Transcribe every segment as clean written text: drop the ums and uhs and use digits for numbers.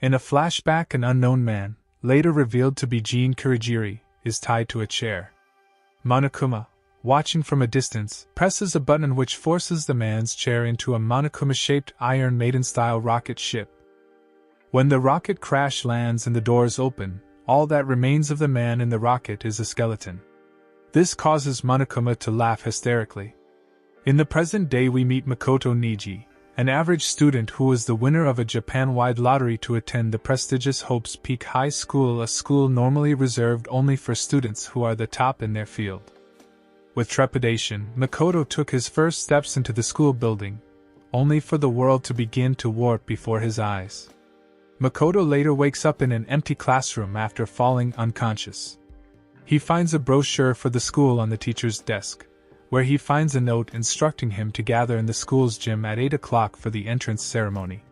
In a flashback, an unknown man, later revealed to be Jin Kurigiri, is tied to a chair. Monokuma, watching from a distance, presses a button which forces the man's chair into a Monokuma-shaped Iron Maiden-style rocket ship. When the rocket crash lands and the doors open, all that remains of the man in the rocket is a skeleton. This causes Monokuma to laugh hysterically. In the present day we meet Makoto Niji, an average student who was the winner of a Japan-wide lottery to attend the prestigious Hope's Peak High School, a school normally reserved only for students who are the top in their field. With trepidation, Makoto took his first steps into the school building, only for the world to begin to warp before his eyes. Makoto later wakes up in an empty classroom after falling unconscious. He finds a brochure for the school on the teacher's desk, where he finds a note instructing him to gather in the school's gym at 8 o'clock for the entrance ceremony.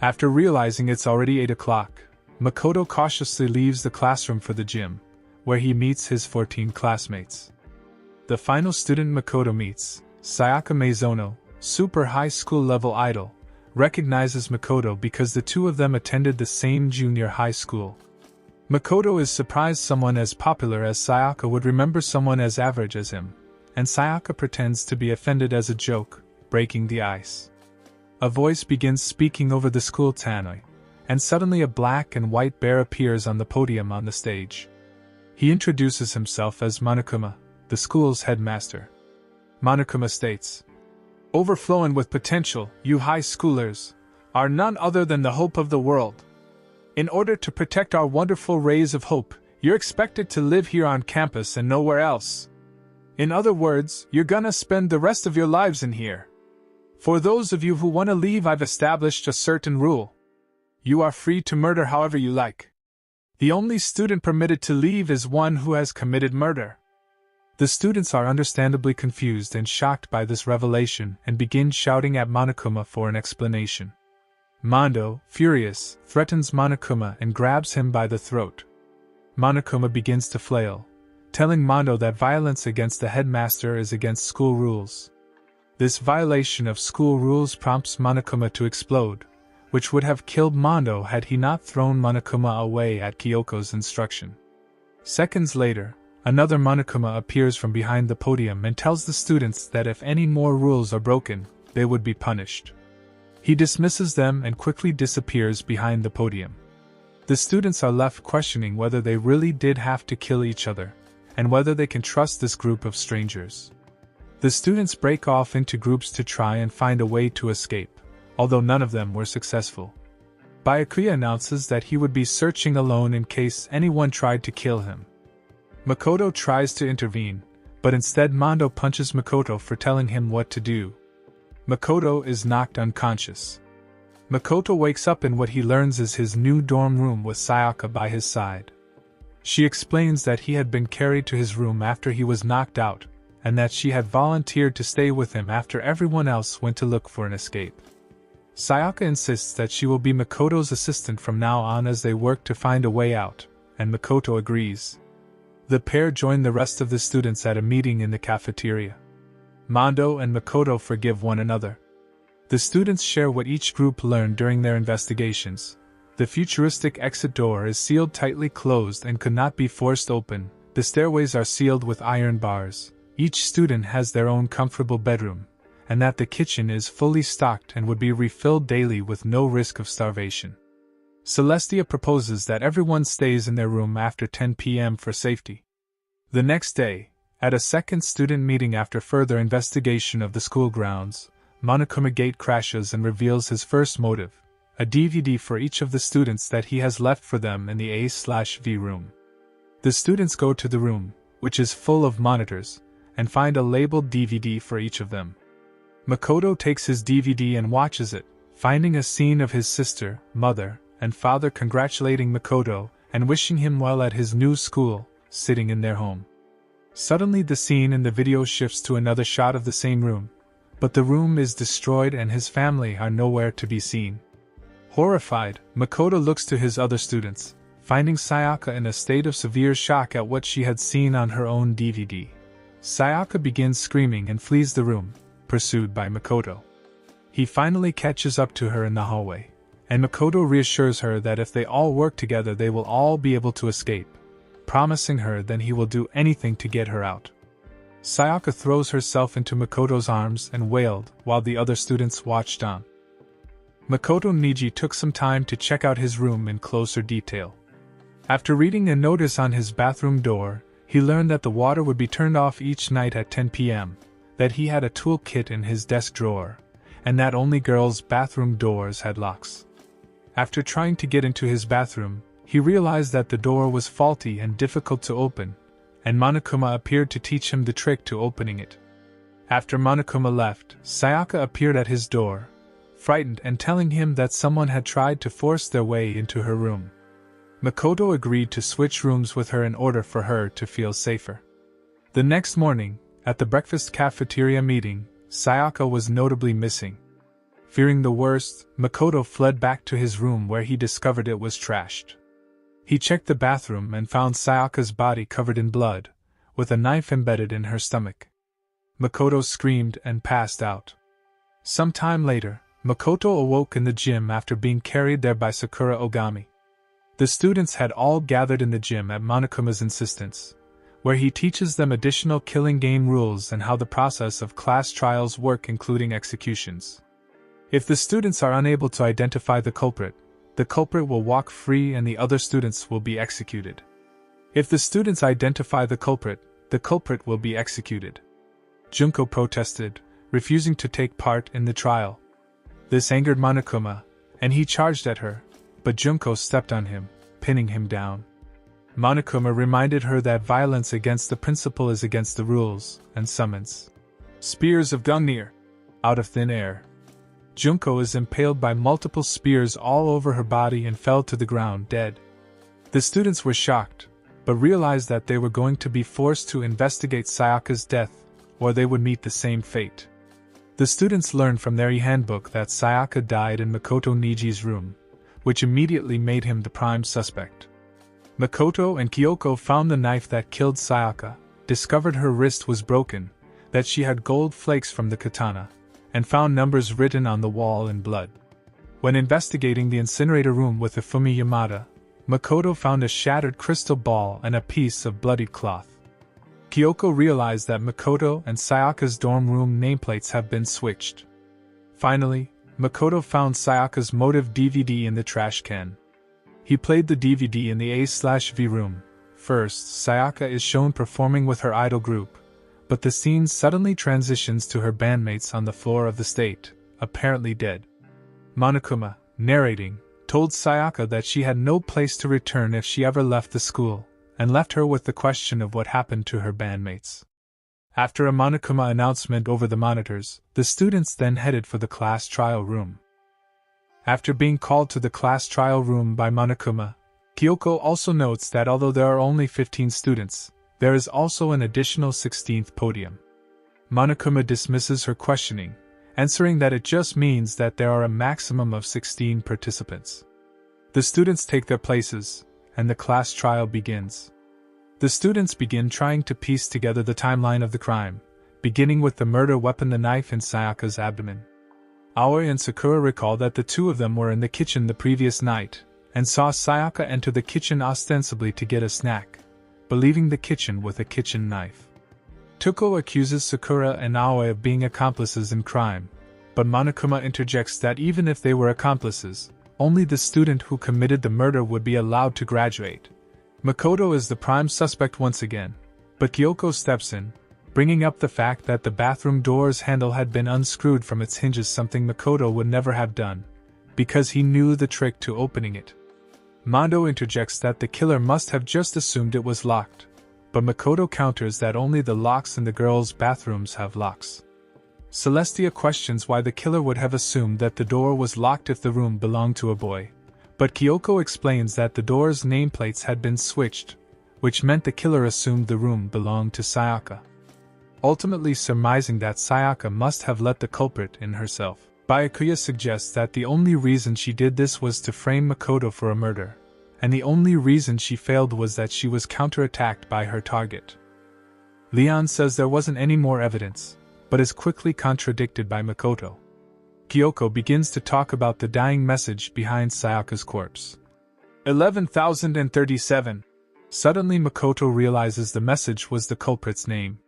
After realizing it's already 8 o'clock, Makoto cautiously leaves the classroom for the gym, where he meets his 14 classmates. The final student Makoto meets, Sayaka Meizono, super high school level idol, recognizes Makoto because the two of them attended the same junior high school. Makoto is surprised someone as popular as Sayaka would remember someone as average as him, and Sayaka pretends to be offended as a joke, breaking the ice. A voice begins speaking over the school tannoy, and suddenly a black and white bear appears on the podium on the stage. He introduces himself as Monokuma, the school's headmaster. Monokuma states, "Overflowing with potential, you high schoolers are none other than the hope of the world. In order to protect our wonderful rays of hope, you're expected to live here on campus and nowhere else. In other words, you're gonna spend the rest of your lives in here. For those of you who want to leave, I've established a certain rule. You are free to murder however you like. The only student permitted to leave is one who has committed murder." The students are understandably confused and shocked by this revelation and begin shouting at Monokuma for an explanation. Mondo, furious, threatens Monokuma and grabs him by the throat. Monokuma begins to flail, telling Mondo that violence against the headmaster is against school rules. This violation of school rules prompts Monokuma to explode, which would have killed Mondo had he not thrown Monokuma away at Kyoko's instruction. Seconds later, another Monokuma appears from behind the podium and tells the students that if any more rules are broken, they would be punished. He dismisses them and quickly disappears behind the podium. The students are left questioning whether they really did have to kill each other, and whether they can trust this group of strangers. The students break off into groups to try and find a way to escape, although none of them were successful. Byakuya announces that he would be searching alone in case anyone tried to kill him. Makoto tries to intervene, but instead Mondo punches Makoto for telling him what to do. Makoto is knocked unconscious. Makoto wakes up in what he learns is his new dorm room with Sayaka by his side. She explains that he had been carried to his room after he was knocked out, and that she had volunteered to stay with him after everyone else went to look for an escape. Sayaka insists that she will be Makoto's assistant from now on as they work to find a way out, and Makoto agrees. The pair join the rest of the students at a meeting in the cafeteria. Mondo and Makoto forgive one another. The students share what each group learned during their investigations. The futuristic exit door is sealed tightly closed and could not be forced open. The stairways are sealed with iron bars. Each student has their own comfortable bedroom, and that the kitchen is fully stocked and would be refilled daily with no risk of starvation. Celestia proposes that everyone stays in their room after 10 p.m. for safety. The next day, at a second student meeting after further investigation of the school grounds, Monokuma gate crashes and reveals his first motive, a DVD for each of the students that he has left for them in the A/V room. The students go to the room, which is full of monitors, and find a labeled DVD for each of them. Makoto takes his DVD and watches it, finding a scene of his sister, mother, and father congratulating Makoto and wishing him well at his new school, sitting in their home. Suddenly the scene in the video shifts to another shot of the same room, but the room is destroyed and his family are nowhere to be seen. Horrified, Makoto looks to his other students, finding Sayaka in a state of severe shock at what she had seen on her own DVD. Sayaka begins screaming and flees the room, pursued by Makoto. He finally catches up to her in the hallway, and Makoto reassures her that if they all work together they will all be able to escape, promising her then he will do anything to get her out. Sayaka throws herself into Makoto's arms and wailed while the other students watched on. Makoto Niji took some time to check out his room in closer detail. After reading a notice on his bathroom door, he learned that the water would be turned off each night at 10 p.m., that he had a toolkit in his desk drawer, and that only girls' bathroom doors had locks. After trying to get into his bathroom, he realized that the door was faulty and difficult to open, and Monokuma appeared to teach him the trick to opening it. After Monokuma left, Sayaka appeared at his door, frightened and telling him that someone had tried to force their way into her room. Makoto agreed to switch rooms with her in order for her to feel safer. The next morning, at the breakfast cafeteria meeting, Sayaka was notably missing. Fearing the worst, Makoto fled back to his room where he discovered it was trashed. He checked the bathroom and found Sayaka's body covered in blood, with a knife embedded in her stomach. Makoto screamed and passed out. Some time later, Makoto awoke in the gym after being carried there by Sakura Ogami. The students had all gathered in the gym at Monokuma's insistence, where he teaches them additional killing game rules and how the process of class trials work, including executions. If the students are unable to identify the culprit will walk free and the other students will be executed. If the students identify the culprit will be executed. Junko protested, refusing to take part in the trial. This angered Monokuma, and he charged at her, but Junko stepped on him, pinning him down. Monokuma reminded her that violence against the principal is against the rules, and summons spears of Gungnir out of thin air. Junko is impaled by multiple spears all over her body and fell to the ground dead. The students were shocked, but realized that they were going to be forced to investigate Sayaka's death, or they would meet the same fate. The students learned from their e-handbook that Sayaka died in Makoto Niji's room, which immediately made him the prime suspect. Makoto and Kyoko found the knife that killed Sayaka, discovered her wrist was broken, that she had gold flakes from the katana, and found numbers written on the wall in blood. When investigating the incinerator room with Ifumi Yamada, Makoto found a shattered crystal ball and a piece of bloodied cloth. Kyoko realized that Makoto and Sayaka's dorm room nameplates have been switched. Finally, Makoto found Sayaka's motive DVD in the trash can. He played the DVD in the A/V room. First, Sayaka is shown performing with her idol group, but the scene suddenly transitions to her bandmates on the floor of the state, apparently dead. Monokuma, narrating, told Sayaka that she had no place to return if she ever left the school, and left her with the question of what happened to her bandmates. After a Monokuma announcement over the monitors, the students then headed for the class trial room. After being called to the class trial room by Monokuma, Kyoko also notes that although there are only 15 students, there is also an additional 16th podium. Monokuma dismisses her questioning, answering that it just means that there are a maximum of 16 participants. The students take their places, and the class trial begins. The students begin trying to piece together the timeline of the crime, beginning with the murder weapon, the knife in Sayaka's abdomen. Aoi and Sakura recall that the two of them were in the kitchen the previous night, and saw Sayaka enter the kitchen ostensibly to get a snack, believing the kitchen with a kitchen knife. Tuko accuses Sakura and Aoi of being accomplices in crime, but Monokuma interjects that even if they were accomplices, only the student who committed the murder would be allowed to graduate. Makoto is the prime suspect once again, but Kyoko steps in, bringing up the fact that the bathroom door's handle had been unscrewed from its hinges, something Makoto would never have done, because he knew the trick to opening it. Mondo interjects that the killer must have just assumed it was locked, but Makoto counters that only the locks in the girls' bathrooms have locks. Celestia questions why the killer would have assumed that the door was locked if the room belonged to a boy, but Kyoko explains that the door's nameplates had been switched, which meant the killer assumed the room belonged to Sayaka. Ultimately surmising that Sayaka must have let the culprit in herself. Byakuya suggests that the only reason she did this was to frame Makoto for a murder, and the only reason she failed was that she was counterattacked by her target. Leon says there wasn't any more evidence, but is quickly contradicted by Makoto. Kyoko begins to talk about the dying message behind Sayaka's corpse. 11,037. Suddenly Makoto realizes the message was the culprit's name.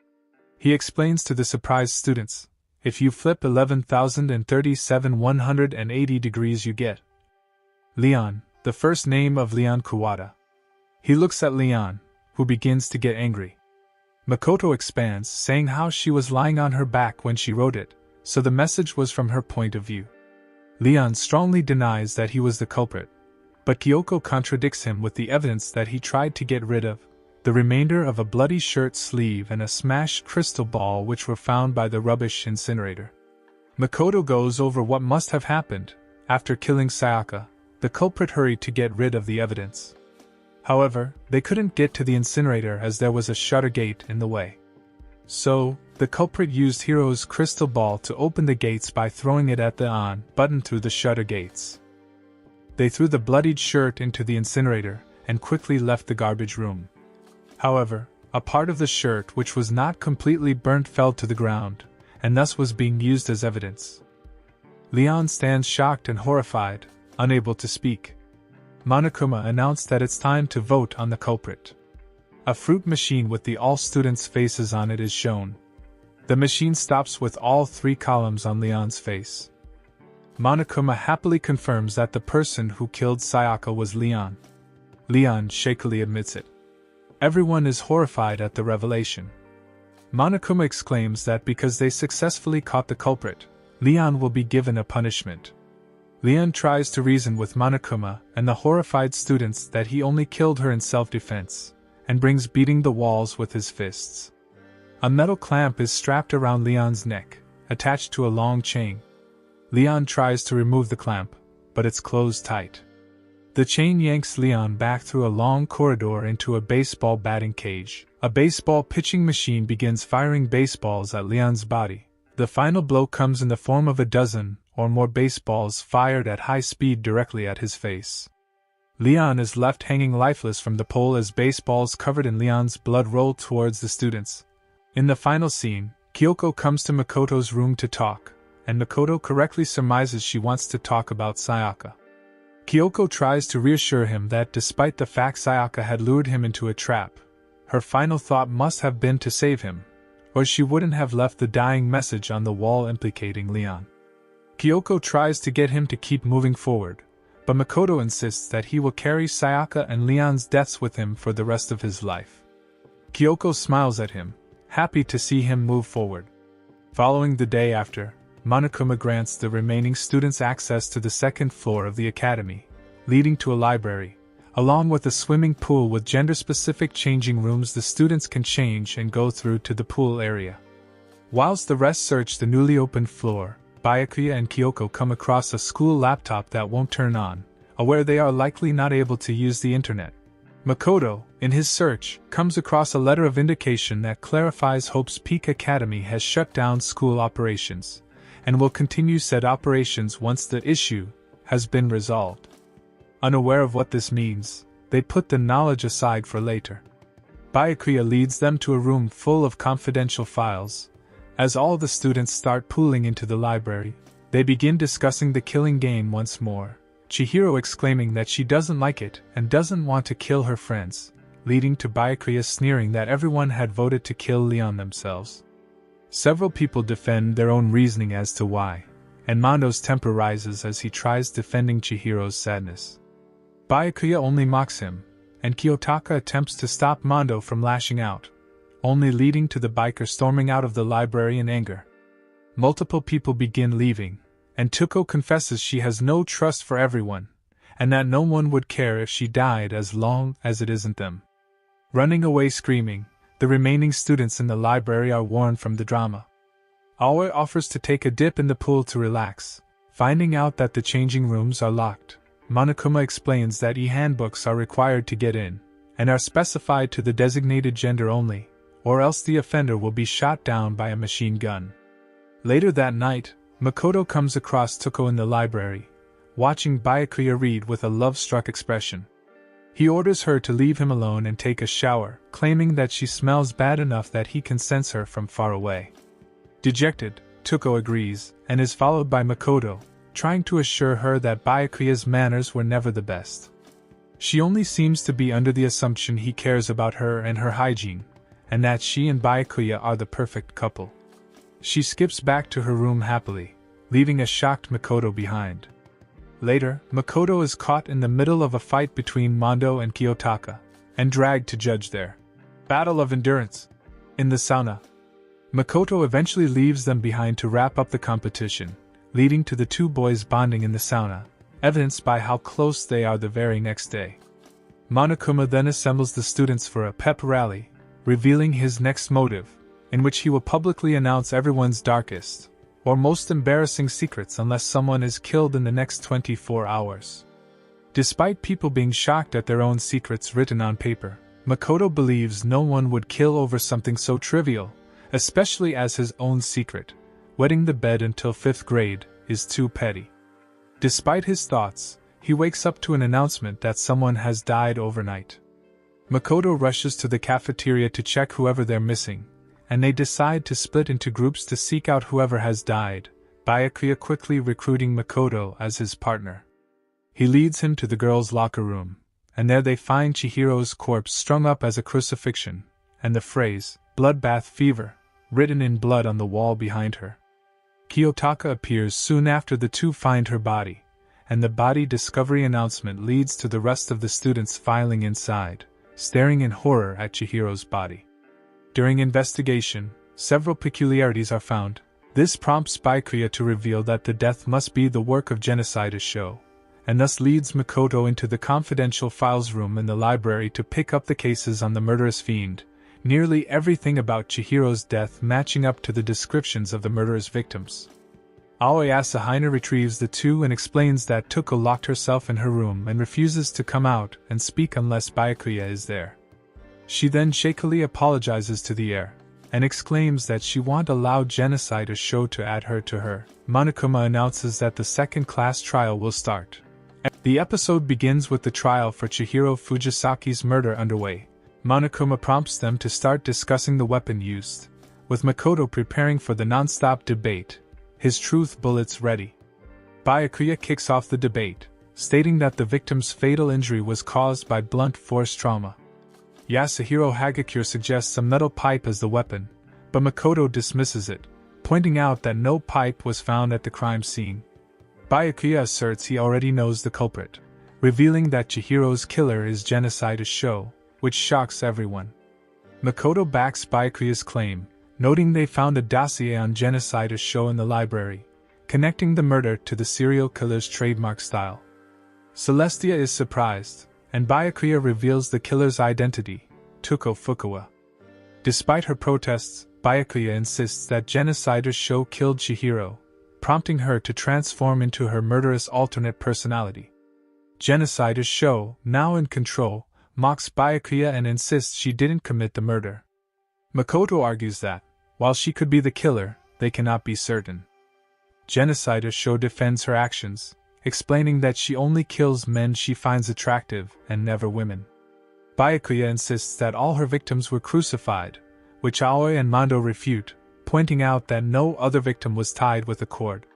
He explains to the surprised students, if you flip 11,037 180 degrees you get Leon, the first name of Leon Kuwata. He looks at Leon, who begins to get angry. Makoto expands, saying how she was lying on her back when she wrote it, so the message was from her point of view. Leon strongly denies that he was the culprit, but Kyoko contradicts him with the evidence that he tried to get rid of the remainder of a bloody shirt sleeve and a smashed crystal ball which were found by the rubbish incinerator. Makoto goes over what must have happened. After killing Sayaka, the culprit hurried to get rid of the evidence. However, they couldn't get to the incinerator as there was a shutter gate in the way. So, the culprit used Hiro's crystal ball to open the gates by throwing it at the on button through the shutter gates. They threw the bloodied shirt into the incinerator and quickly left the garbage room. However, a part of the shirt which was not completely burnt fell to the ground, and thus was being used as evidence. Leon stands shocked and horrified, unable to speak. Monokuma announced that it's time to vote on the culprit. A fruit machine with the all students' faces on it is shown. The machine stops with all 3 columns on Leon's face. Monokuma happily confirms that the person who killed Sayaka was Leon. Leon shakily admits it. Everyone is horrified at the revelation. Monokuma exclaims that because they successfully caught the culprit, Leon will be given a punishment. Leon tries to reason with Monokuma and the horrified students that he only killed her in self-defense, and brings beating the walls with his fists. A metal clamp is strapped around Leon's neck, attached to a long chain. Leon tries to remove the clamp, but it's closed tight. The chain yanks Leon back through a long corridor into a baseball batting cage. A baseball pitching machine begins firing baseballs at Leon's body. The final blow comes in the form of a dozen or more baseballs fired at high speed directly at his face. Leon is left hanging lifeless from the pole as baseballs covered in Leon's blood roll towards the students. In the final scene, Kyoko comes to Makoto's room to talk, and Makoto correctly surmises she wants to talk about Sayaka. Kyoko tries to reassure him that despite the fact Sayaka had lured him into a trap, her final thought must have been to save him, or she wouldn't have left the dying message on the wall implicating Leon. Kyoko tries to get him to keep moving forward, but Makoto insists that he will carry Sayaka and Leon's deaths with him for the rest of his life. Kyoko smiles at him, happy to see him move forward. Following the day after, Monokuma grants the remaining students access to the 2nd floor of the academy, leading to a library. Along with a swimming pool with gender-specific changing rooms the students can change and go through to the pool area. Whilst the rest search the newly opened floor, Byakuya and Kyoko come across a school laptop that won't turn on, aware they are likely not able to use the internet. Makoto, in his search, comes across a letter of indication that clarifies Hope's Peak Academy has shut down school operations, and will continue said operations once the issue has been resolved. Unaware of what this means, they put the knowledge aside for later. Byakuya leads them to a room full of confidential files. As all the students start pooling into the library, they begin discussing the killing game once more, Chihiro exclaiming that she doesn't like it and doesn't want to kill her friends, leading to Byakuya sneering that everyone had voted to kill Leon themselves. Several people defend their own reasoning as to why, and Mondo's temper rises as he tries defending Chihiro's sadness. Byakuya only mocks him, and Kiyotaka attempts to stop Mondo from lashing out, only leading to the biker storming out of the library in anger. Multiple people begin leaving, and Tuko confesses she has no trust for everyone, and that no one would care if she died as long as it isn't them. Running away screaming, the remaining students in the library are warned from the drama. Aoi offers to take a dip in the pool to relax, finding out that the changing rooms are locked. Monokuma explains that e-handbooks are required to get in, and are specified to the designated gender only, or else the offender will be shot down by a machine gun. Later that night, Makoto comes across Tuko in the library, watching Byakuya read with a love-struck expression. He orders her to leave him alone and take a shower, claiming that she smells bad enough that he can sense her from far away. Dejected, Tuko agrees, and is followed by Makoto, trying to assure her that Byakuya's manners were never the best. She only seems to be under the assumption he cares about her and her hygiene, and that she and Byakuya are the perfect couple. She skips back to her room happily, leaving a shocked Makoto behind. Later, Makoto is caught in the middle of a fight between Mondo and Kiyotaka, and dragged to judge their battle of endurance in the sauna. Makoto eventually leaves them behind to wrap up the competition, leading to the two boys bonding in the sauna, evidenced by how close they are the very next day. Monokuma then assembles the students for a pep rally, revealing his next motive, in which he will publicly announce everyone's darkest or most embarrassing secrets unless someone is killed in the next 24 hours. Despite people being shocked at their own secrets written on paper, Makoto believes no one would kill over something so trivial, especially as his own secret, wetting the bed until 5th grade, is too petty. Despite his thoughts, he wakes up to an announcement that someone has died overnight. Makoto rushes to the cafeteria to check whoever they're missing, and they decide to split into groups to seek out whoever has died, Byakuya quickly recruiting Makoto as his partner. He leads him to the girls' locker room, and there they find Chihiro's corpse strung up as a crucifixion, and the phrase, "bloodbath fever," written in blood on the wall behind her. Kiyotaka appears soon after the two find her body, and the body discovery announcement leads to the rest of the students filing inside, staring in horror at Chihiro's body. During investigation, several peculiarities are found. This prompts Byakuya to reveal that the death must be the work of Genocide Show, and thus leads Makoto into the confidential files room in the library to pick up the cases on the murderous fiend, nearly everything about Chihiro's death matching up to the descriptions of the murderous victims. Aoi Asahina retrieves the two and explains that Tuko locked herself in her room and refuses to come out and speak unless Byakuya is there. She then shakily apologizes to the heir, and exclaims that she won't allow Genocide Show to add her to her. Monokuma announces that the second-class trial will start. The episode begins with the trial for Chihiro Fujisaki's murder underway. Monokuma prompts them to start discussing the weapon used, with Makoto preparing for the non-stop debate, his truth bullets ready. Byakuya kicks off the debate, stating that the victim's fatal injury was caused by blunt force trauma. Yasuhiro Hagakure suggests a metal pipe as the weapon, but Makoto dismisses it, pointing out that no pipe was found at the crime scene. Byakuya asserts he already knows the culprit, revealing that Chihiro's killer is Genocide Show, which shocks everyone. Makoto backs Byakuya's claim, noting they found a dossier on Genocide Show in the library, connecting the murder to the serial killer's trademark style. Celestia is surprised, and Byakuya reveals the killer's identity, Tuko Fukawa. Despite her protests, Byakuya insists that Genocide Show killed Chihiro, prompting her to transform into her murderous alternate personality. Genocide Show, now in control, mocks Byakuya and insists she didn't commit the murder. Makoto argues that, while she could be the killer, they cannot be certain. Genocide Show defends her actions, explaining that she only kills men she finds attractive and never women. Byakuya insists that all her victims were crucified, which Aoi and Mondo refute, pointing out that no other victim was tied with a cord.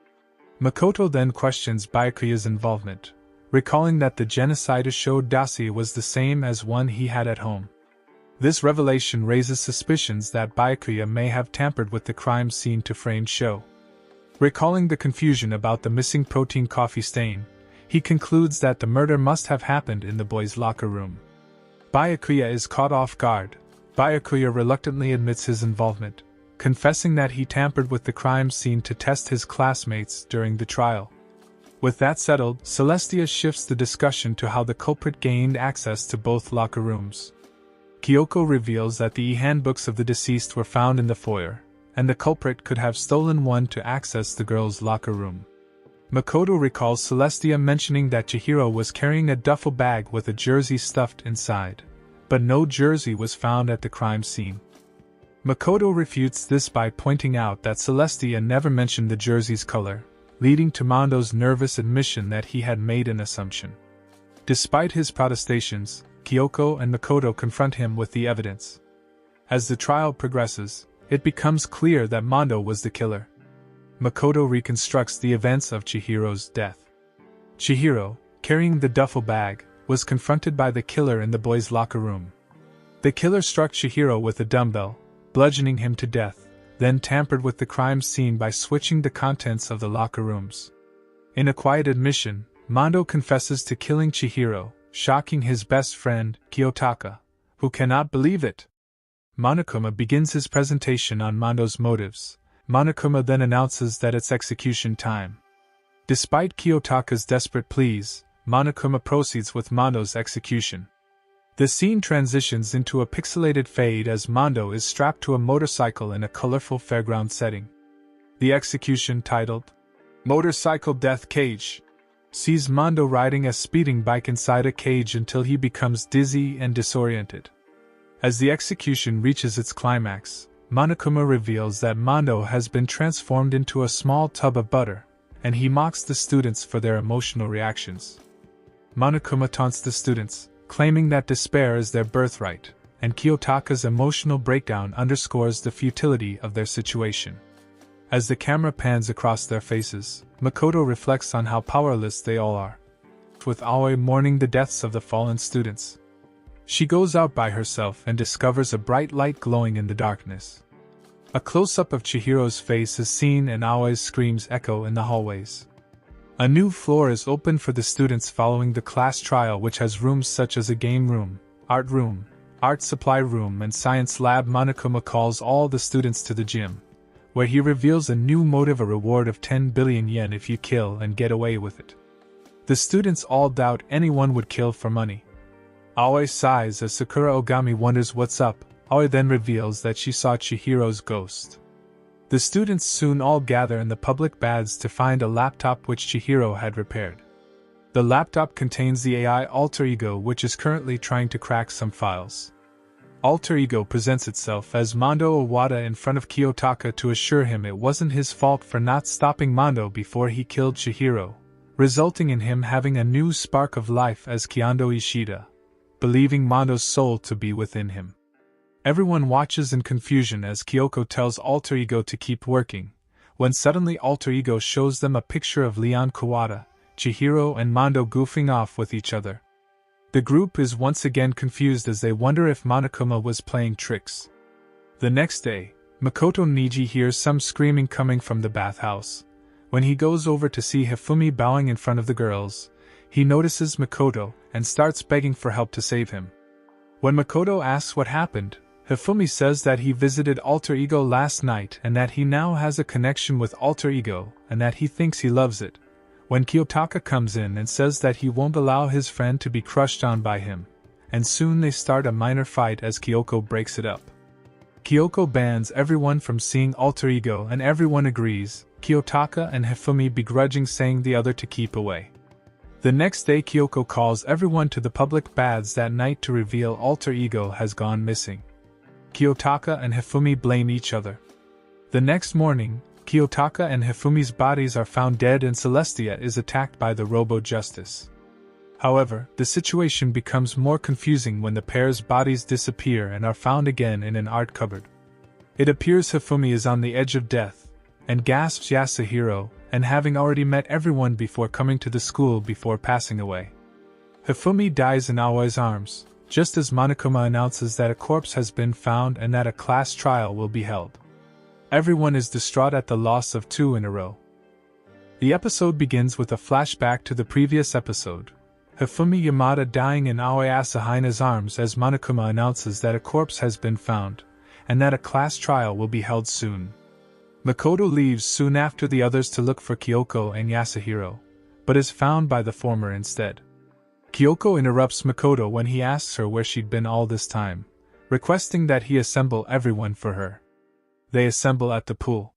Makoto then questions Byakuya's involvement, recalling that the Genocide Show dossier was the same as one he had at home. This revelation raises suspicions that Byakuya may have tampered with the crime scene to frame Show. Recalling the confusion about the missing protein coffee stain, he concludes that the murder must have happened in the boys' locker room. Byakuya is caught off guard. Byakuya reluctantly admits his involvement, confessing that he tampered with the crime scene to test his classmates during the trial. With that settled, Celestia shifts the discussion to how the culprit gained access to both locker rooms. Kyoko reveals that the e-handbooks of the deceased were found in the foyer, and the culprit could have stolen one to access the girls' locker room. Makoto recalls Celestia mentioning that Chihiro was carrying a duffel bag with a jersey stuffed inside, but no jersey was found at the crime scene. Makoto refutes this by pointing out that Celestia never mentioned the jersey's color, leading to Mondo's nervous admission that he had made an assumption. Despite his protestations, Kyoko and Makoto confront him with the evidence. As the trial progresses, it becomes clear that Mondo was the killer. Makoto reconstructs the events of Chihiro's death. Chihiro, carrying the duffel bag, was confronted by the killer in the boys' locker room. The killer struck Chihiro with a dumbbell, bludgeoning him to death, then tampered with the crime scene by switching the contents of the locker rooms. In a quiet admission, Mondo confesses to killing Chihiro, shocking his best friend, Kiyotaka, who cannot believe it. Monokuma begins his presentation on Mondo's motives. Monokuma then announces that it's execution time. Despite Kiyotaka's desperate pleas, Monokuma proceeds with Mondo's execution. The scene transitions into a pixelated fade as Mondo is strapped to a motorcycle in a colorful fairground setting. The execution, titled Motorcycle Death Cage, sees Mondo riding a speeding bike inside a cage until he becomes dizzy and disoriented. As the execution reaches its climax, Monokuma reveals that Mondo has been transformed into a small tub of butter, and he mocks the students for their emotional reactions. Monokuma taunts the students, claiming that despair is their birthright, and Kiyotaka's emotional breakdown underscores the futility of their situation. As the camera pans across their faces, Makoto reflects on how powerless they all are, with Aoi mourning the deaths of the fallen students. She goes out by herself and discovers a bright light glowing in the darkness. A close-up of Chihiro's face is seen and Aoi's screams echo in the hallways. A new floor is opened for the students following the class trial, which has rooms such as a game room, art supply room and science lab. Monokuma calls all the students to the gym, where he reveals a new motive: a reward of 10 billion yen if you kill and get away with it. The students all doubt anyone would kill for money. Aoi sighs as Sakura Ogami wonders what's up. Aoi then reveals that she saw Chihiro's ghost. The students soon all gather in the public baths to find a laptop which Chihiro had repaired. The laptop contains the AI alter ego, which is currently trying to crack some files. Alter ego presents itself as Mondo Owada in front of Kiyotaka to assure him it wasn't his fault for not stopping Mondo before he killed Chihiro, resulting in him having a new spark of life as Kyondo Ishida, believing Mondo's soul to be within him. Everyone watches in confusion as Kyoko tells Alter Ego to keep working, when suddenly Alter Ego shows them a picture of Leon Kawada, Chihiro and Mondo goofing off with each other. The group is once again confused as they wonder if Monokuma was playing tricks. The next day, Makoto Niji hears some screaming coming from the bathhouse. When he goes over to see Hifumi bowing in front of the girls, he notices Makoto and starts begging for help to save him. When Makoto asks what happened, Hifumi says that he visited Alter Ego last night and that he now has a connection with Alter Ego and that he thinks he loves it. When Kiyotaka comes in and says that he won't allow his friend to be crushed on by him, and soon they start a minor fight as Kyoko breaks it up. Kyoko bans everyone from seeing Alter Ego and everyone agrees, Kiyotaka and Hifumi begrudging saying the other to keep away. The next day Kyoko calls everyone to the public baths that night to reveal Alter Ego has gone missing. Kiyotaka and Hifumi blame each other. The next morning, Kiyotaka and Hifumi's bodies are found dead and Celestia is attacked by the Robo-Justice. However, the situation becomes more confusing when the pair's bodies disappear and are found again in an art cupboard. It appears Hifumi is on the edge of death, and gasps Yasuhiro, and having already met everyone before coming to the school before passing away. Hifumi dies in Aoi's arms, just as Monokuma announces that a corpse has been found and that a class trial will be held. Everyone is distraught at the loss of two in a row. The episode begins with a flashback to the previous episode, Hifumi Yamada dying in Aoi Asahina's arms as Monokuma announces that a corpse has been found, and that a class trial will be held soon. Makoto leaves soon after the others to look for Kyoko and Yasuhiro, but is found by the former instead. Kyoko interrupts Makoto when he asks her where she'd been all this time, requesting that he assemble everyone for her. They assemble at the pool.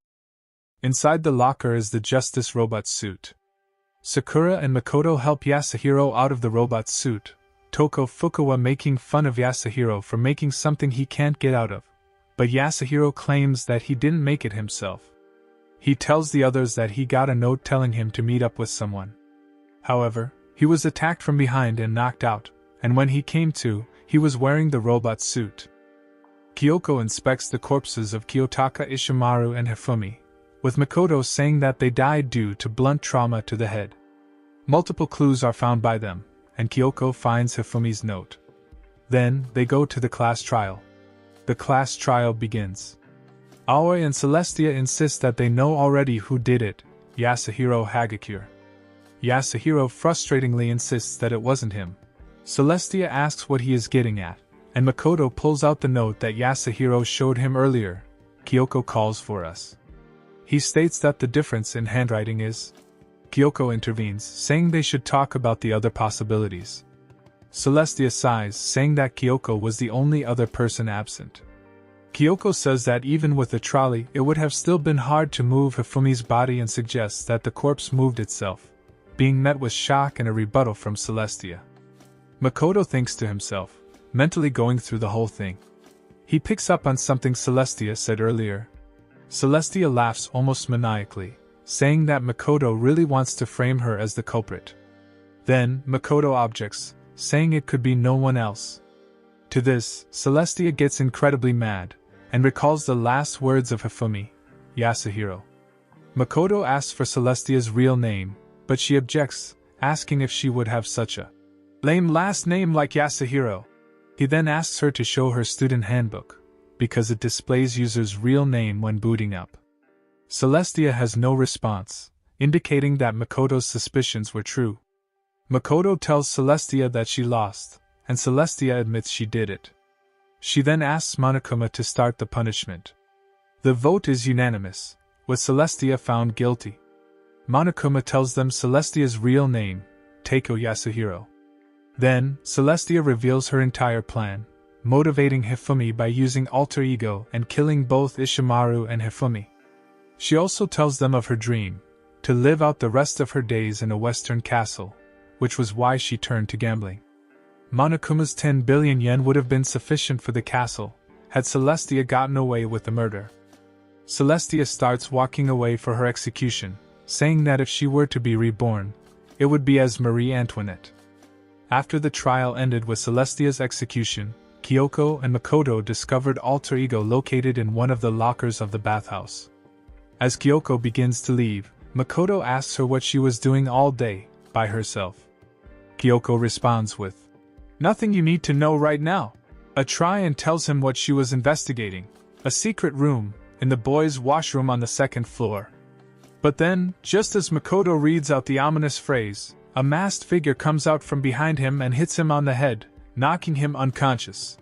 Inside the locker is the Justice robot suit. Sakura and Makoto help Yasuhiro out of the robot suit, Toko Fukawa making fun of Yasuhiro for making something he can't get out of, but Yasuhiro claims that he didn't make it himself. He tells the others that he got a note telling him to meet up with someone. However, he was attacked from behind and knocked out, and when he came to, he was wearing the robot suit. Kyoko inspects the corpses of Kiyotaka Ishimaru and Hifumi, with Makoto saying that they died due to blunt trauma to the head. Multiple clues are found by them, and Kyoko finds Hifumi's note. Then, they go to the class trial. The class trial begins. Aoi and Celestia insist that they know already who did it, Yasuhiro Hagakure. Yasuhiro frustratingly insists that it wasn't him. Celestia asks what he is getting at, and Makoto pulls out the note that Yasuhiro showed him earlier. Kyoko calls for us. He states that the difference in handwriting is. Kyoko intervenes, saying they should talk about the other possibilities. Celestia sighs, saying that Kyoko was the only other person absent. Kyoko says that even with the trolley, it would have still been hard to move Hifumi's body and suggests that the corpse moved itself, being met with shock and a rebuttal from Celestia. Makoto thinks to himself, mentally going through the whole thing. He picks up on something Celestia said earlier. Celestia laughs almost maniacally, saying that Makoto really wants to frame her as the culprit. Then, Makoto objects, saying it could be no one else. To this, Celestia gets incredibly mad, and recalls the last words of Hifumi, Yasuhiro. Makoto asks for Celestia's real name, but she objects, asking if she would have such a lame last name like Yasuhiro. He then asks her to show her student handbook, because it displays user's real name when booting up. Celestia has no response, indicating that Makoto's suspicions were true. Makoto tells Celestia that she lost, and Celestia admits she did it. She then asks Monokuma to start the punishment. The vote is unanimous, with Celestia found guilty. Monokuma tells them Celestia's real name, Teiko Yasuhiro. Then, Celestia reveals her entire plan, motivating Hifumi by using alter ego and killing both Ishimaru and Hifumi. She also tells them of her dream, to live out the rest of her days in a western castle, which was why she turned to gambling. Monokuma's 10 billion yen would have been sufficient for the castle, had Celestia gotten away with the murder. Celestia starts walking away for her execution, saying that if she were to be reborn, it would be as Marie Antoinette. After the trial ended with Celestia's execution, Kyoko and Makoto discovered alter ego located in one of the lockers of the bathhouse. As Kyoko begins to leave, Makoto asks her what she was doing all day, by herself. Kyoko responds with, "Nothing you need to know right now." Atrian tells him what she was investigating, a secret room, in the boys' washroom on the second floor. But then, just as Makoto reads out the ominous phrase, a masked figure comes out from behind him and hits him on the head, knocking him unconscious.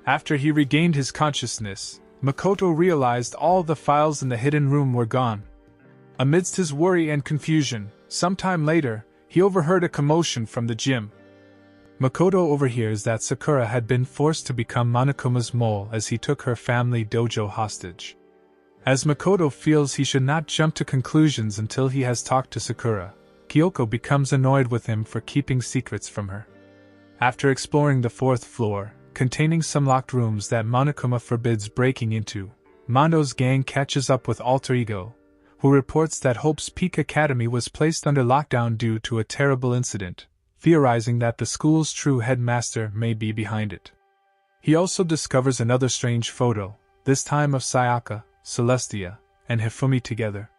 After he regained his consciousness, Makoto realized all the files in the hidden room were gone. Amidst his worry and confusion, sometime later, he overheard a commotion from the gym. Makoto overhears that Sakura had been forced to become Monokuma's mole as he took her family dojo hostage. As Makoto feels he should not jump to conclusions until he has talked to Sakura, Kyoko becomes annoyed with him for keeping secrets from her. After exploring the fourth floor, containing some locked rooms that Monokuma forbids breaking into, Mondo's gang catches up with Alter Ego, who reports that Hope's Peak Academy was placed under lockdown due to a terrible incident, theorizing that the school's true headmaster may be behind it. He also discovers another strange photo, this time of Sayaka, Celestia, and Hifumi together.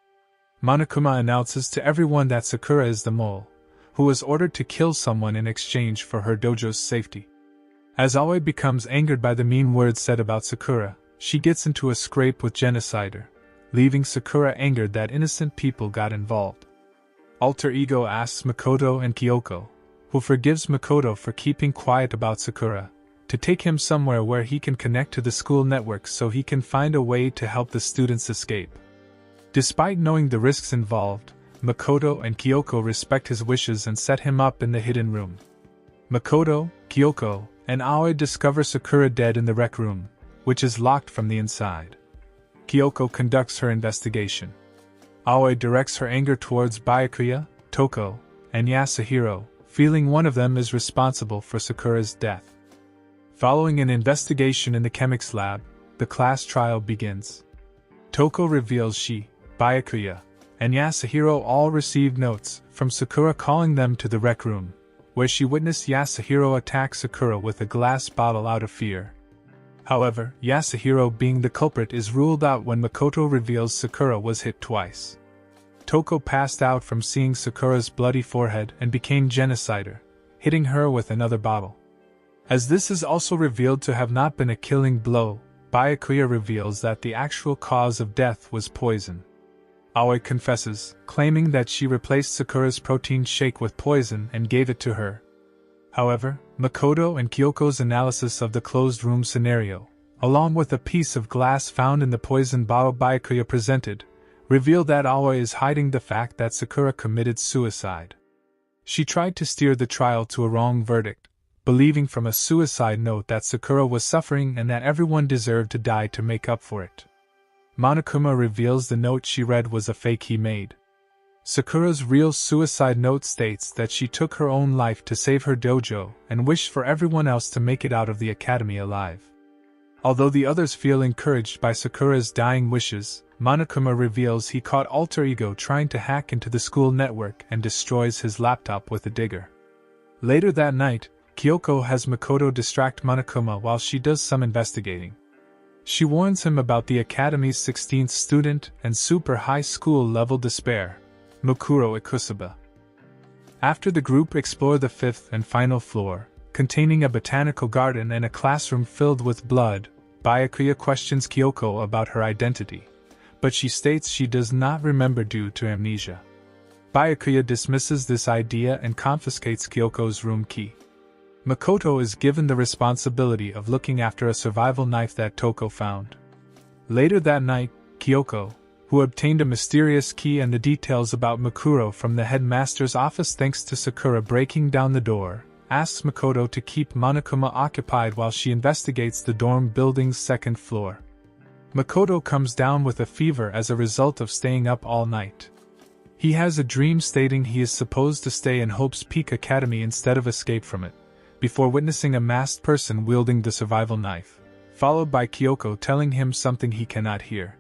Monokuma announces to everyone that Sakura is the mole, who was ordered to kill someone in exchange for her dojo's safety. As Aoi becomes angered by the mean words said about Sakura, she gets into a scrape with Genocider, leaving Sakura angered that innocent people got involved. Alter Ego asks Makoto and Kyoko, who forgives Makoto for keeping quiet about Sakura, to take him somewhere where he can connect to the school network so he can find a way to help the students escape. Despite knowing the risks involved, Makoto and Kyoko respect his wishes and set him up in the hidden room. Makoto, Kyoko, and Aoi discover Sakura dead in the rec room, which is locked from the inside. Kyoko conducts her investigation. Aoi directs her anger towards Byakuya, Toko, and Yasuhiro, feeling one of them is responsible for Sakura's death. Following an investigation in the chemics lab, the class trial begins. Toko reveals she, Byakuya, and Yasuhiro all received notes from Sakura calling them to the rec room, where she witnessed Yasuhiro attack Sakura with a glass bottle out of fear. However, Yasuhiro being the culprit is ruled out when Makoto reveals Sakura was hit twice. Toko passed out from seeing Sakura's bloody forehead and became genocider, hitting her with another bottle. As this is also revealed to have not been a killing blow, Byakuya reveals that the actual cause of death was poison. Aoi confesses, claiming that she replaced Sakura's protein shake with poison and gave it to her. However, Makoto and Kyoko's analysis of the closed room scenario, along with a piece of glass found in the poison bottle Byakuya presented, reveal that Aoi is hiding the fact that Sakura committed suicide. She tried to steer the trial to a wrong verdict, believing from a suicide note that Sakura was suffering and that everyone deserved to die to make up for it. Monokuma reveals the note she read was a fake he made. Sakura's real suicide note states that she took her own life to save her dojo and wished for everyone else to make it out of the academy alive. Although the others feel encouraged by Sakura's dying wishes, Monokuma reveals he caught Alter Ego trying to hack into the school network and destroys his laptop with a digger. Later that night, Kyoko has Makoto distract Monokuma while she does some investigating. She warns him about the Academy's 16th student and super high school level despair, Mukuro Ikusuba. After the group explore the 5th and final floor, containing a botanical garden and a classroom filled with blood, Byakuya questions Kyoko about her identity, but she states she does not remember due to amnesia. Byakuya dismisses this idea and confiscates Kyoko's room key. Makoto is given the responsibility of looking after a survival knife that Toko found. Later that night, Kyoko, who obtained a mysterious key and the details about Mukuro from the headmaster's office thanks to Sakura breaking down the door, asks Makoto to keep Monokuma occupied while she investigates the dorm building's 2nd floor. Makoto comes down with a fever as a result of staying up all night. He has a dream stating he is supposed to stay in Hope's Peak Academy instead of escape from it, before witnessing a masked person wielding the survival knife, followed by Kyoko telling him something he cannot hear.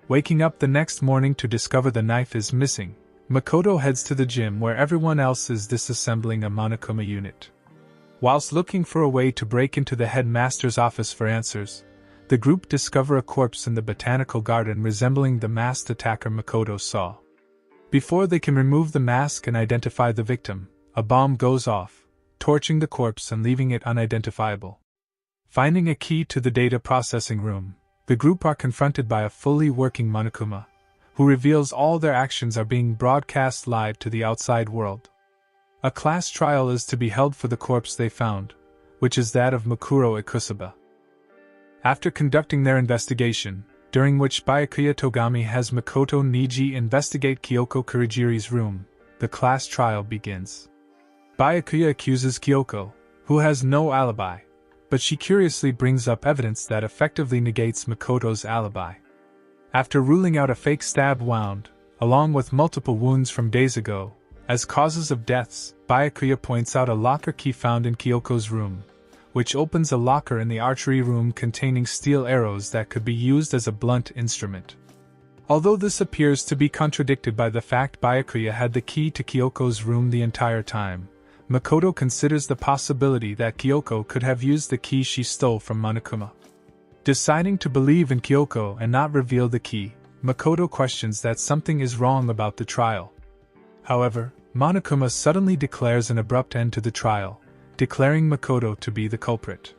Waking up the next morning to discover the knife is missing, Makoto heads to the gym where everyone else is disassembling a Monokuma unit. Whilst looking for a way to break into the headmaster's office for answers, the group discover a corpse in the botanical garden resembling the masked attacker Makoto saw. Before they can remove the mask and identify the victim, a bomb goes off, torching the corpse and leaving it unidentifiable. Finding a key to the data processing room, the group are confronted by a fully working Monokuma, who reveals all their actions are being broadcast live to the outside world. A class trial is to be held for the corpse they found, which is that of Mukuro Ikusuba. After conducting their investigation, during which Byakuya Togami has Makoto Niji investigate Kyoko Kurijiri's room, the class trial begins. Byakuya accuses Kyoko, who has no alibi, but she curiously brings up evidence that effectively negates Makoto's alibi. After ruling out a fake stab wound, along with multiple wounds from days ago, as causes of deaths, Byakuya points out a locker key found in Kyoko's room, which opens a locker in the archery room containing steel arrows that could be used as a blunt instrument. Although this appears to be contradicted by the fact Byakuya had the key to Kyoko's room the entire time, Makoto considers the possibility that Kyoko could have used the key she stole from Monokuma. Deciding to believe in Kyoko and not reveal the key, Makoto questions that something is wrong about the trial. However, Monokuma suddenly declares an abrupt end to the trial, declaring Makoto to be the culprit.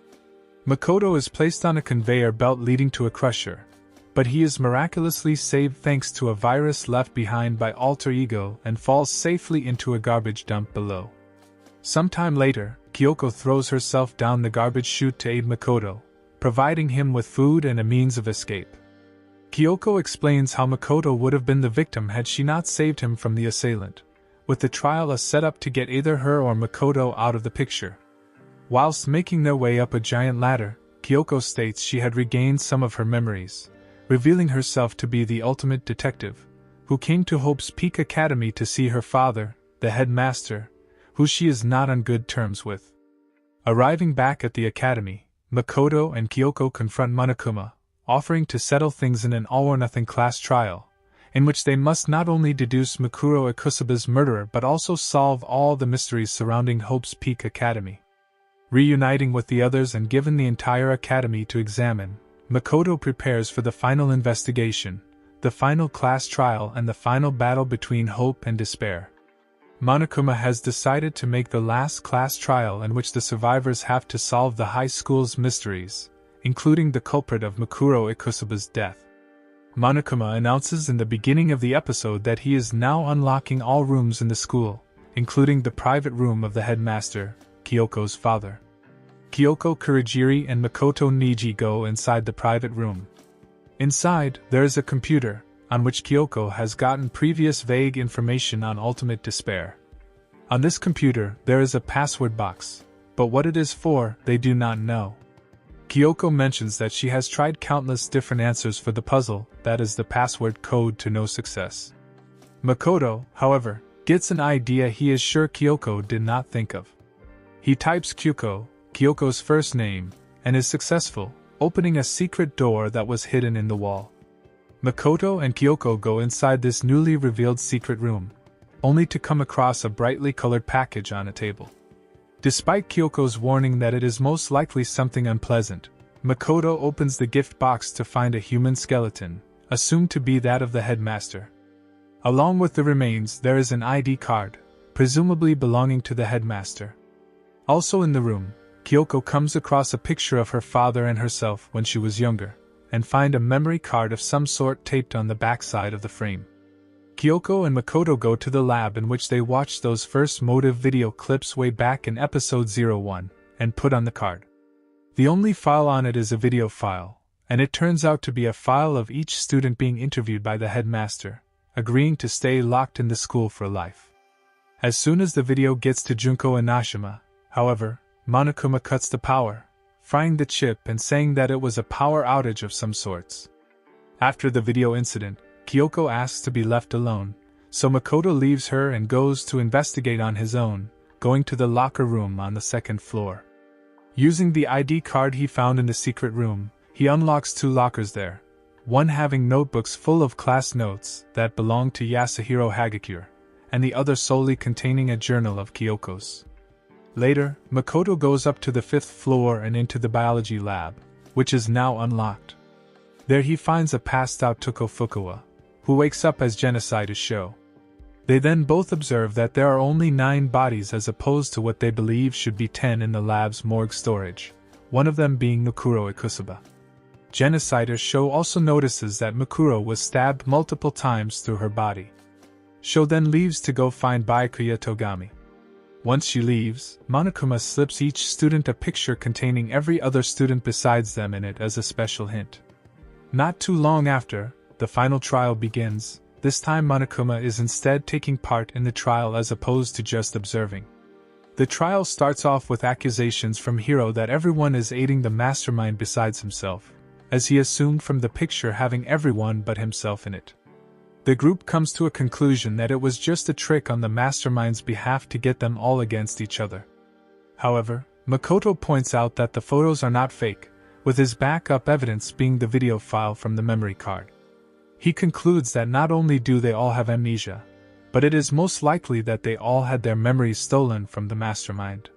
Makoto is placed on a conveyor belt leading to a crusher, but he is miraculously saved thanks to a virus left behind by Alter Ego and falls safely into a garbage dump below. Sometime later, Kyoko throws herself down the garbage chute to aid Makoto, providing him with food and a means of escape. Kyoko explains how Makoto would have been the victim had she not saved him from the assailant, with the trial a setup to get either her or Makoto out of the picture. Whilst making their way up a giant ladder, Kyoko states she had regained some of her memories, revealing herself to be the ultimate detective, who came to Hope's Peak Academy to see her father, the headmaster, who she is not on good terms with. Arriving back at the academy, Makoto and Kyoko confront Monokuma, offering to settle things in an all-or-nothing class trial, in which they must not only deduce Mukuro Ikusuba's murderer but also solve all the mysteries surrounding Hope's Peak Academy. Reuniting with the others and given the entire academy to examine, Makoto prepares for the final investigation, the final class trial and the final battle between hope and despair. Monokuma has decided to make the last class trial in which the survivors have to solve the high school's mysteries, including the culprit of Mikuro Ikusuba's death. Monokuma announces in the beginning of the episode that he is now unlocking all rooms in the school, including the private room of the headmaster, Kyoko's father. Kyoko Kurogiri and Makoto Niji go inside the private room. Inside, there is a computer, on which Kyoko has gotten previous vague information on ultimate despair. On this computer, there is a password box, but what it is for, they do not know. Kyoko mentions that she has tried countless different answers for the puzzle, that is the password code, to no success. Makoto, however, gets an idea he is sure Kyoko did not think of. He types Kyoko, Kyoko's first name, and is successful, opening a secret door that was hidden in the wall. Makoto and Kyoko go inside this newly revealed secret room, only to come across a brightly colored package on a table. Despite Kyoko's warning that it is most likely something unpleasant, Makoto opens the gift box to find a human skeleton, assumed to be that of the headmaster. Along with the remains, there is an ID card, presumably belonging to the headmaster. Also in the room, Kyoko comes across a picture of her father and herself when she was younger, and find a memory card of some sort taped on the backside of the frame. Kyoko and Makoto go to the lab in which they watched those first motive video clips way back in episode 01, and put on the card. The only file on it is a video file, and it turns out to be a file of each student being interviewed by the headmaster, agreeing to stay locked in the school for life. As soon as the video gets to Junko Inashima, however, Monokuma cuts the power, frying the chip and saying that it was a power outage of some sorts. After the video incident, Kyoko asks to be left alone, so Makoto leaves her and goes to investigate on his own, going to the locker room on the second floor. Using the ID card he found in the secret room, he unlocks 2 lockers there, one having notebooks full of class notes that belong to Yasuhiro Hagakure, and the other solely containing a journal of Kyoko's. Later, Makoto goes up to the 5th floor and into the biology lab, which is now unlocked. There he finds a passed-out Tuko Fukawa, who wakes up as genocide is shown. They then both observe that there are only 9 bodies as opposed to what they believe should be 10 in the lab's morgue storage, one of them being Mikuro Ikusuba. Genocider Sho also notices that Mikuro was stabbed multiple times through her body. Sho then leaves to go find Byakuya Togami. Once she leaves, Monokuma slips each student a picture containing every other student besides them in it as a special hint. Not too long after, the final trial begins. This time Monokuma is instead taking part in the trial as opposed to just observing. The trial starts off with accusations from Hiro that everyone is aiding the mastermind besides himself, as he assumed from the picture having everyone but himself in it. The group comes to a conclusion that it was just a trick on the mastermind's behalf to get them all against each other. However, Makoto points out that the photos are not fake, with his backup evidence being the video file from the memory card. He concludes that not only do they all have amnesia, but it is most likely that they all had their memories stolen from the mastermind.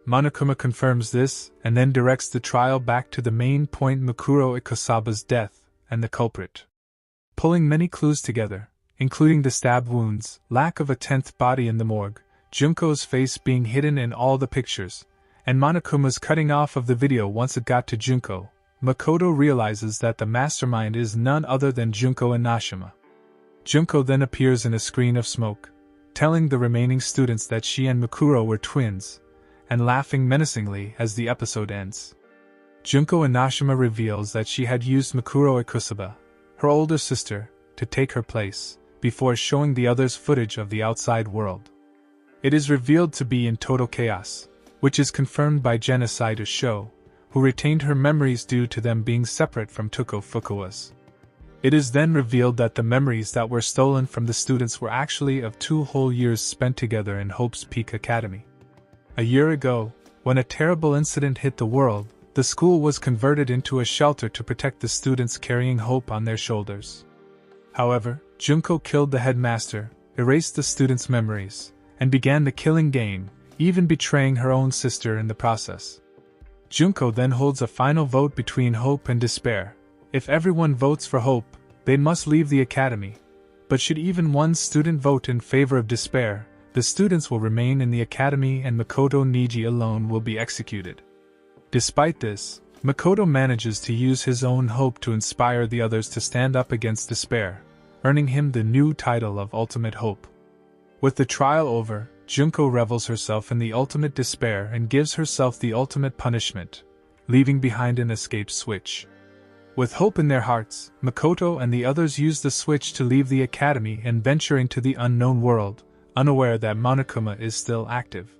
Monokuma confirms this, and then directs the trial back to the main point: Mikuro Ikusuba's death and the culprit. Pulling many clues together, including the stab wounds, lack of a 10th body in the morgue, Junko's face being hidden in all the pictures, and Monokuma's cutting off of the video once it got to Junko, Makoto realizes that the mastermind is none other than Junko Inashima. Junko then appears in a screen of smoke, telling the remaining students that she and Mikuro were twins, and laughing menacingly as the episode ends. Junko Inashima reveals that she had used Mikuro Ikusuba, her older sister, to take her place, before showing the others footage of the outside world. It is revealed to be in total chaos, which is confirmed by Genocide Sho, who retained her memories due to them being separate from Tuko Fukawa's. It is then revealed that the memories that were stolen from the students were actually of 2 whole years spent together in Hope's Peak Academy. A year ago, when a terrible incident hit the world, the school was converted into a shelter to protect the students carrying Hope on their shoulders. However, Junko killed the headmaster, erased the students' memories, and began the killing game, even betraying her own sister in the process. Junko then holds a final vote between hope and despair. If everyone votes for hope, they must leave the academy. But should even one student vote in favor of despair, the students will remain in the academy and Makoto Niji alone will be executed. Despite this, Makoto manages to use his own hope to inspire the others to stand up against despair, earning him the new title of Ultimate Hope. With the trial over, Junko revels herself in the ultimate despair and gives herself the ultimate punishment, leaving behind an escape switch. With hope in their hearts, Makoto and the others use the switch to leave the academy and venture into the unknown world, unaware that Monokuma is still active.